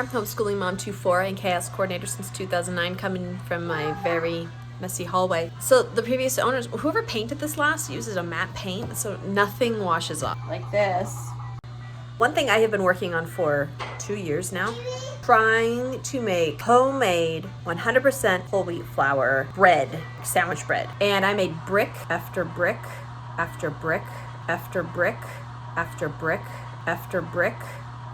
here, homeschooling mom 2-4 and chaos coordinator since 2009, coming from my very messy hallway. So the previous owners, whoever painted this last, uses a matte paint, so nothing washes off. Like this. One thing I have been working on for 2 years now, trying to make homemade 100% whole wheat flour bread, sandwich bread. And I made brick after brick after brick after brick after brick after brick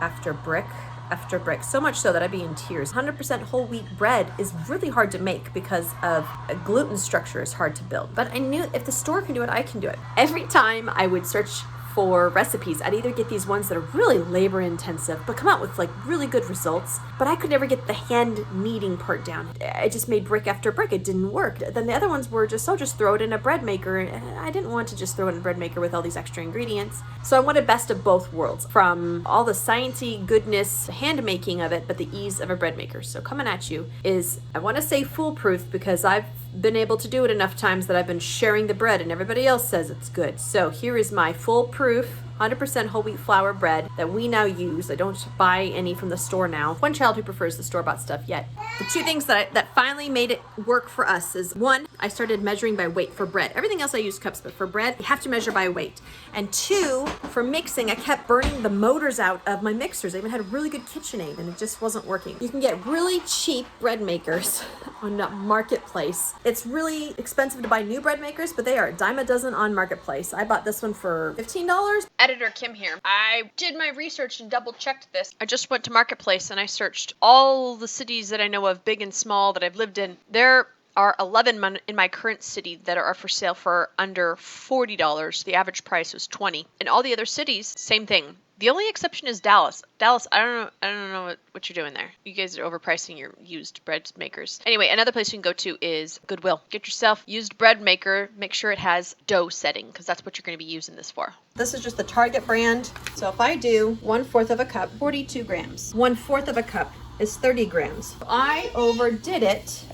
after brick after brick, so much so that I'd be in tears. 100% whole wheat bread is really hard to make because of a gluten structure is hard to build. But I knew if the store can do it, I can do it. Every time I would search for recipes, I'd either get these ones that are really labor intensive but come out with like really good results, but I could never get the hand kneading part down. I just made brick after brick. It didn't work. Then the other ones were just, oh, just throw it in a bread maker. And I didn't want to just throw it in a bread maker with all these extra ingredients. So I wanted best of both worlds, from all the sciencey goodness, hand making of it, but the ease of a bread maker. So coming at you is, I want to say foolproof because I've been able to do it enough times that I've been sharing the bread and everybody else says it's good. So here is my foolproof 100% whole wheat flour bread that we now use. I don't buy any from the store now. One child who prefers the store-bought stuff yet. The two things that finally made it work for us is, one, I started measuring by weight for bread. Everything else I use cups, but for bread, you have to measure by weight. And two, for mixing, I kept burning the motors out of my mixers. I even had a really good KitchenAid and it just wasn't working. You can get really cheap bread makers on Marketplace. It's really expensive to buy new bread makers, but they are a dime a dozen on Marketplace. I bought this one for $15. Editor Kim here. I did my research and double checked this. I just went to Marketplace and I searched all the cities that I know of, big and small, that I've lived in. There are 11 in my current city that are for sale for under $40. The average price was $20. In all the other cities, same thing. The only exception is Dallas. Dallas, I don't know what you're doing there. You guys are overpricing your used bread makers. Anyway, another place you can go to is Goodwill. Get yourself used bread maker. Make sure it has dough setting because that's what you're going to be using this for. This is just the Target brand. So if I do 1/4 of a cup, 42 grams. 1/4 of a cup is 30 grams. I overdid it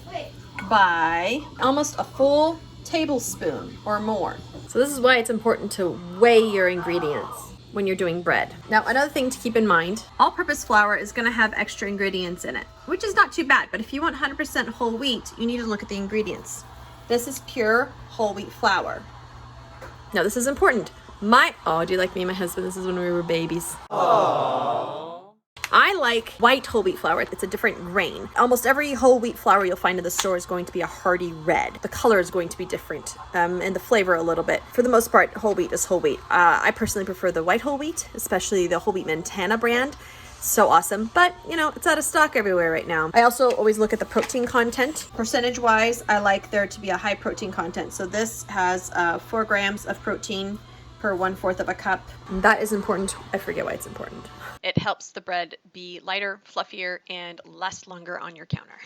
by almost a full tablespoon or more. So this is why it's important to weigh your ingredients when you're doing bread. Now, another thing to keep in mind, all-purpose flour is gonna have extra ingredients in it, which is not too bad, but if you want 100% whole wheat, you need to look at the ingredients. This is pure whole wheat flour. Now, this is important. Oh, do you like me and my husband? This is when we were babies. Aww. I like white whole wheat flour. It's a different grain. Almost every whole wheat flour you'll find in the store is going to be a hearty red. The color is going to be different, and the flavor a little bit. For the most part, whole wheat is whole wheat. I personally prefer the white whole wheat, especially the Whole Wheat Montana brand. So awesome, but you know, it's out of stock everywhere right now. I also always look at the protein content. Percentage wise, I like there to be a high protein content. So this has 4 grams of protein per 1/4 of a cup. And that is important. I forget why it's important. It helps the bread be lighter, fluffier, and last longer on your counter.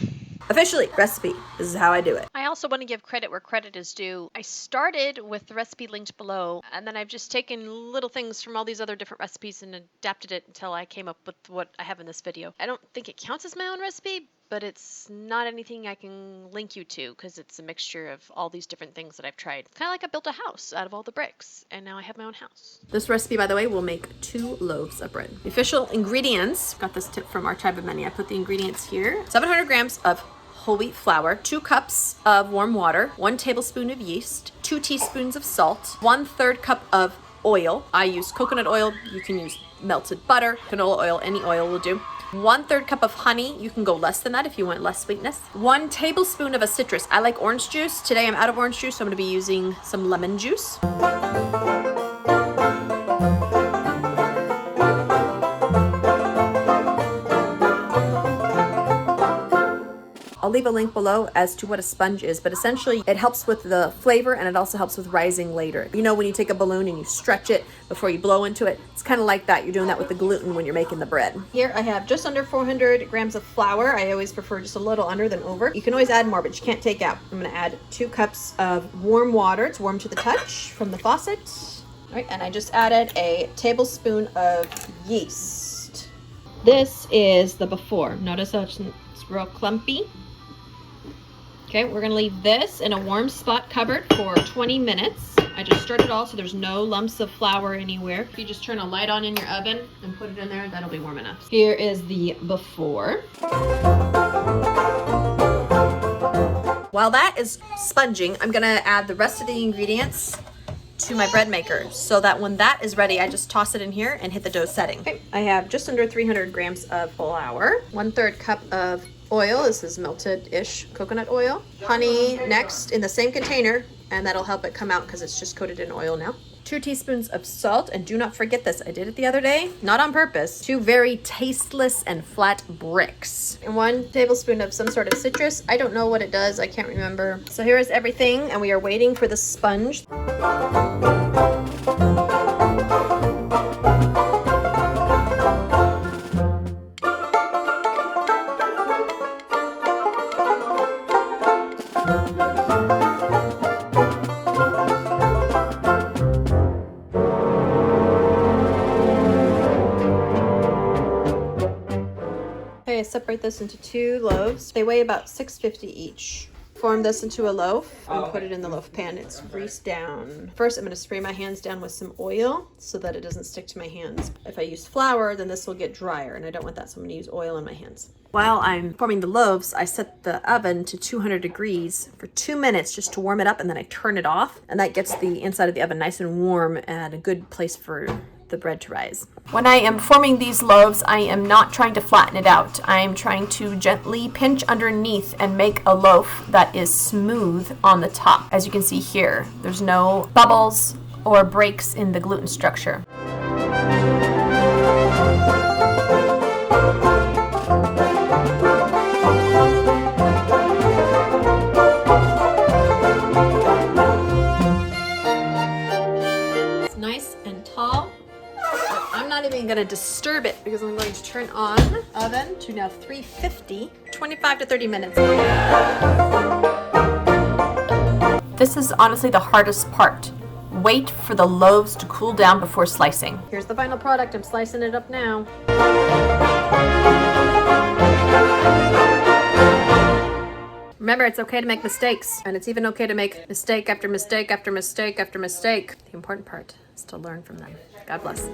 Officially, recipe. This is how I do it. I also want to give credit where credit is due. I started with the recipe linked below, and then I've just taken little things from all these other different recipes and adapted it until I came up with what I have in this video. I don't think it counts as my own recipe, but it's not anything I can link you to because it's a mixture of all these different things that I've tried. Kind of like I built a house out of all the bricks, and now I have my own house. This recipe, by the way, will make 2 loaves of bread. The official ingredients, got this tip from our tribe of many. I put the ingredients here. 700 grams of whole wheat flour, 2 cups of warm water, 1 tablespoon of yeast, 2 teaspoons of salt, 1/3 cup of oil. I use coconut oil. You can use melted butter, canola oil, any oil will do. 1/3 cup of honey. You can go less than that if you want less sweetness. 1 tablespoon of a citrus. I like orange juice. Today I'm out of orange juice, so I'm going to be using some lemon juice. I'll leave a link below as to what a sponge is, but essentially it helps with the flavor and it also helps with rising later. You know, when you take a balloon and you stretch it before you blow into it, it's kind of like that. You're doing that with the gluten when you're making the bread. Here I have just under 400 grams of flour. I always prefer just a little under than over. You can always add more, but you can't take out. I'm going to add 2 cups of warm water. It's warm to the touch from the faucet. All right, and I just added a tablespoon of yeast. This is the before. Notice how it's real clumpy. Okay, we're gonna leave this in a warm spot cupboard for 20 minutes. I just stirred it all so there's no lumps of flour anywhere. If you just turn a light on in your oven and put it in there, that'll be warm enough. Here is the before. While that is sponging, I'm gonna add the rest of the ingredients to my bread maker so that when that is ready, I just toss it in here and hit the dough setting. Okay, I have just under 300 grams of flour, 1/3 cup of oil. This is melted-ish coconut oil. Honey next in the same container, and that'll help it come out because it's just coated in oil now. 2 teaspoons of salt, and do not forget this, I did it the other day, not on purpose. 2 very tasteless and flat bricks. And 1 tablespoon of some sort of citrus. I don't know what it does, I can't remember. So here is everything, and we are waiting for the sponge. Okay, separate this into 2 loaves. They weigh about 650 each. Form this into a loaf and put it in the loaf pan. It's greased down. First, I'm going to spray my hands down with some oil so that it doesn't stick to my hands. If I use flour, then this will get drier, and I don't want that, so I'm going to use oil on my hands. While I'm forming the loaves, I set the oven to 200 degrees for 2 minutes just to warm it up, and then I turn it off, and that gets the inside of the oven nice and warm and a good place for the bread to rise. When I am forming these loaves, I am not trying to flatten it out. I am trying to gently pinch underneath and make a loaf that is smooth on the top. As you can see here, there's no bubbles or breaks in the gluten structure. It's nice and tall. I'm not even going to disturb it because I'm going to turn on oven to now 350, 25 to 30 minutes. This is honestly the hardest part. Wait for the loaves to cool down before slicing. Here's the final product. I'm slicing it up now. Remember, it's okay to make mistakes, and it's even okay to make mistake after mistake after mistake after mistake. The important part is to learn from them. God bless.